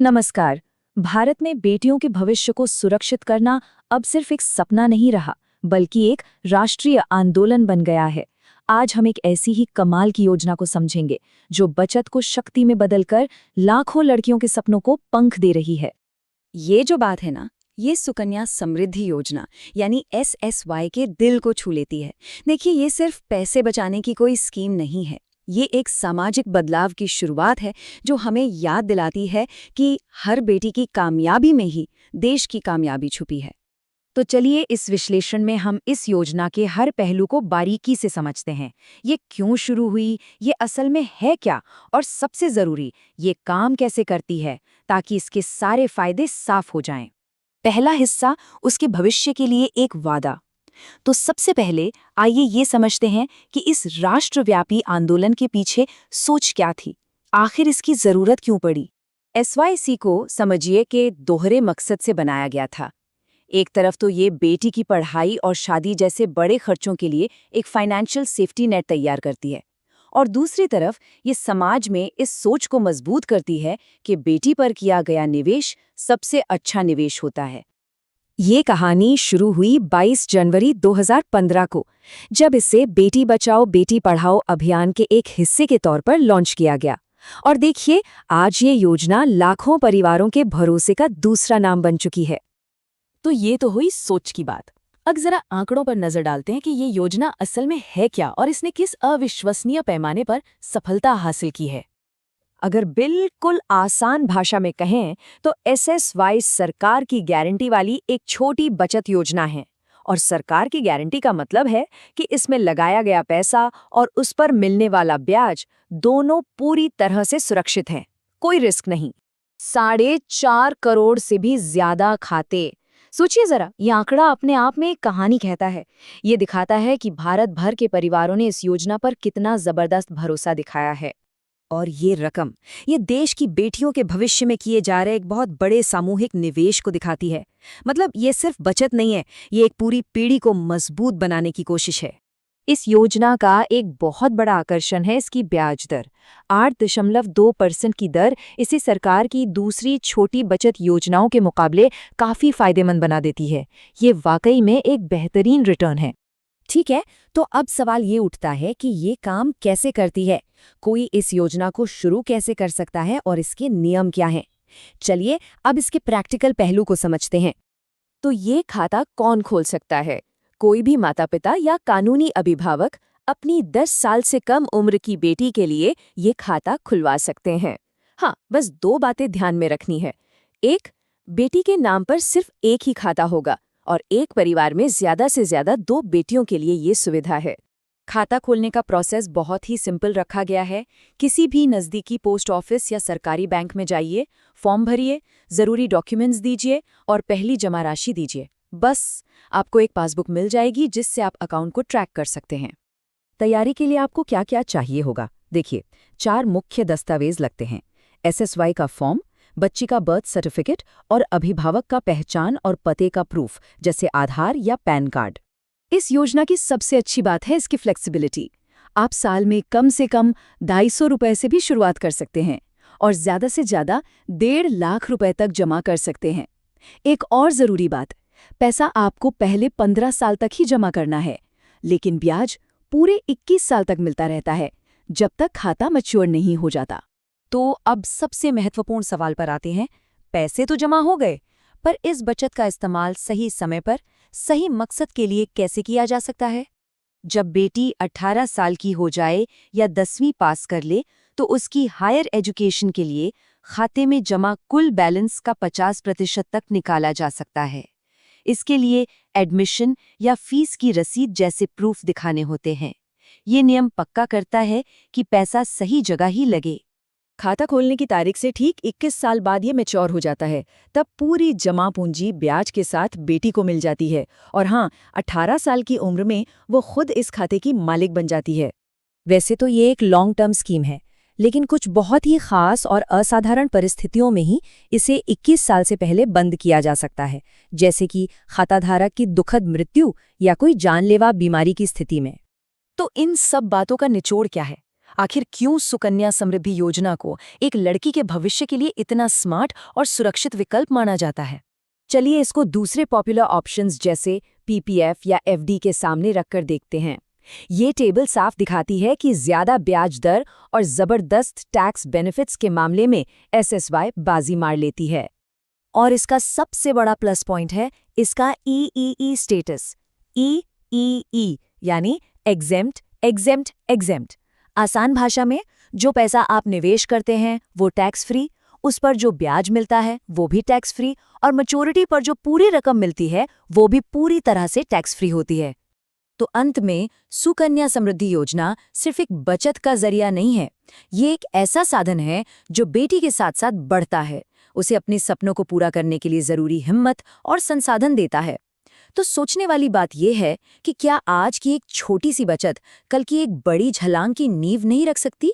नमस्कार। भारत में बेटियों के भविष्य को सुरक्षित करना अब सिर्फ एक सपना नहीं रहा, बल्कि एक राष्ट्रीय आंदोलन बन गया है। आज हम एक ऐसी ही कमाल की योजना को समझेंगे, जो बचत को शक्ति में बदलकर लाखों लड़कियों के सपनों को पंख दे रही है। ये जो बात है ना, ये सुकन्या समृद्धि योजना यानी SSY के दिल को छू लेती है। देखिए, ये सिर्फ पैसे बचाने की कोई स्कीम नहीं है। ये एक सामाजिक बदलाव की शुरुआत है जो हमें याद दिलाती है कि हर बेटी की कामयाबी में ही देश की कामयाबी छुपी है। तो चलिए इस विश्लेषण में हम इस योजना के हर पहलू को बारीकी से समझते हैं। ये क्यों शुरू हुई, ये असल में है क्या, और सबसे जरूरी, ये काम कैसे करती है, ताकि इसके सारे फायदे साफ हो जाएं। पहला हिस्सा, उसके भविष्य के लिए एक वादा। तो सबसे पहले आइए ये समझते हैं कि इस राष्ट्रव्यापी आंदोलन के पीछे सोच क्या थी, आखिर इसकी जरूरत क्यों पड़ी। SYC को समझिए कि दोहरे मकसद से बनाया गया था। एक तरफ तो ये बेटी की पढ़ाई और शादी जैसे बड़े खर्चों के लिए एक फाइनेंशियल सेफ्टी नेट तैयार करती है, और दूसरी तरफ ये समाज में इस सोच को मजबूत करती है कि बेटी पर किया गया निवेश सबसे अच्छा निवेश होता है। ये कहानी शुरू हुई 22 जनवरी 2015 को, जब इसे बेटी बचाओ बेटी पढ़ाओ अभियान के एक हिस्से के तौर पर लॉन्च किया गया। और देखिए, आज ये योजना लाखों परिवारों के भरोसे का दूसरा नाम बन चुकी है। तो ये तो हुई सोच की बात। अब जरा आंकड़ों पर नजर डालते हैं कि ये योजना असल में है क्या और इसने किस अविश्वसनीय पैमाने पर सफलता हासिल की है। अगर बिल्कुल आसान भाषा में कहें तो SSY सरकार की गारंटी वाली एक छोटी बचत योजना है। और सरकार की गारंटी का मतलब है कि इसमें लगाया गया पैसा और उस पर मिलने वाला ब्याज दोनों पूरी तरह से सुरक्षित हैं, कोई रिस्क नहीं। 4.5 करोड़ से भी ज्यादा खाते। सोचिए जरा, ये आंकड़ा अपने आप में एक कहानी कहता है। ये दिखाता है कि भारत भर के परिवारों ने इस योजना पर कितना जबरदस्त भरोसा दिखाया है। और ये रकम, ये देश की बेटियों के भविष्य में किए जा रहे एक बहुत बड़े सामूहिक निवेश को दिखाती है। मतलब ये सिर्फ बचत नहीं है, ये एक पूरी पीढ़ी को मजबूत बनाने की कोशिश है। इस योजना का एक बहुत बड़ा आकर्षण है इसकी ब्याज दर। 8.2% की दर इसे सरकार की दूसरी छोटी बचत योजनाओं के मुकाबले काफी फायदेमंद बना देती है। ये वाकई में एक बेहतरीन रिटर्न है। ठीक है, तो अब सवाल ये उठता है कि ये काम कैसे करती है, कोई इस योजना को शुरू कैसे कर सकता है और इसके नियम क्या हैं। चलिए अब इसके प्रैक्टिकल पहलू को समझते हैं। तो ये खाता कौन खोल सकता है? कोई भी माता पिता या कानूनी अभिभावक अपनी 10 साल से कम उम्र की बेटी के लिए ये खाता खुलवा सकते हैं। हाँ, बस 2 बातें ध्यान में रखनी है। एक, बेटी के नाम पर सिर्फ एक ही खाता होगा, और एक परिवार में ज्यादा से ज्यादा 2 बेटियों के लिए ये सुविधा है। खाता खोलने का प्रोसेस बहुत ही सिंपल रखा गया है। किसी भी नज़दीकी पोस्ट ऑफिस या सरकारी बैंक में जाइए, फॉर्म भरिए, ज़रूरी डॉक्यूमेंट्स दीजिए और पहली जमा राशि दीजिए। बस आपको एक पासबुक मिल जाएगी जिससे आप अकाउंट को ट्रैक कर सकते हैं। तैयारी के लिए आपको क्या क्या चाहिए होगा? देखिए, 4 मुख्य दस्तावेज लगते हैं। SSY का फॉर्म, बच्ची का बर्थ सर्टिफिकेट और अभिभावक का पहचान और पते का प्रूफ जैसे आधार या पैन कार्ड। इस योजना की सबसे अच्छी बात है इसकी फ्लेक्सिबिलिटी। आप साल में कम से कम 250 रुपए से भी शुरुआत कर सकते हैं और ज्यादा से ज्यादा 1.5 लाख रुपए तक जमा कर सकते हैं। एक और जरूरी बात, पैसा आपको पहले 15 साल तक ही जमा करना है, लेकिन ब्याज पूरे 21 साल तक मिलता रहता है, जब तक खाता मैच्योर नहीं हो जाता। तो अब सबसे महत्वपूर्ण सवाल पर आते हैं। पैसे तो जमा हो गए, पर इस बचत का इस्तेमाल सही समय पर सही मकसद के लिए कैसे किया जा सकता है? जब बेटी 18 साल की हो जाए या 10वीं पास कर ले, तो उसकी हायर एजुकेशन के लिए खाते में जमा कुल बैलेंस का 50% तक निकाला जा सकता है। इसके लिए एडमिशन या फीस की रसीद जैसे प्रूफ दिखाने होते हैं। ये नियम पक्का करता है कि पैसा सही जगह ही लगे। खाता खोलने की तारीख से ठीक 21 साल बाद ये मैच्योर हो जाता है। तब पूरी जमा पूंजी ब्याज के साथ बेटी को मिल जाती है, और हाँ, 18 साल की उम्र में वो खुद इस खाते की मालिक बन जाती है। वैसे तो ये एक लॉन्ग टर्म स्कीम है, लेकिन कुछ बहुत ही खास और असाधारण परिस्थितियों में ही इसे 21 साल से पहले बंद किया जा सकता है, जैसे कि खाताधारक की दुखद मृत्यु या कोई जानलेवा बीमारी की स्थिति में। तो इन सब बातों का निचोड़ क्या है? आखिर क्यों सुकन्या समृद्धि योजना को एक लड़की के भविष्य के लिए इतना स्मार्ट और सुरक्षित विकल्प माना जाता है? चलिए इसको दूसरे पॉपुलर ऑप्शंस जैसे पीपीएफ या एफडी के सामने रखकर देखते हैं। ये टेबल साफ दिखाती है कि ज्यादा ब्याज दर और जबरदस्त टैक्स बेनिफिट्स के मामले में एसएसवाई बाजी मार लेती है। और इसका सबसे बड़ा प्लस पॉइंट है इसका ईईई स्टेटस। ईईई यानी एग्जेम्प्ट एग्जेम्प्ट एग्जेम्प्ट। आसान भाषा में जो पैसा आप निवेश करते हैं वो टैक्स फ्री, उस पर जो ब्याज मिलता है वो भी टैक्स फ्री, और मैच्योरिटी पर जो पूरी रकम मिलती है वो भी पूरी तरह से टैक्स फ्री होती है। तो अंत में सुकन्या समृद्धि योजना सिर्फ एक बचत का जरिया नहीं है, ये एक ऐसा साधन है जो बेटी के साथ साथ बढ़ता है, उसे अपने सपनों को पूरा करने के लिए जरूरी हिम्मत और संसाधन देता है। तो सोचने वाली बात यह है कि क्या आज की एक छोटी सी बचत कल की एक बड़ी छलांग की नींव नहीं रख सकती?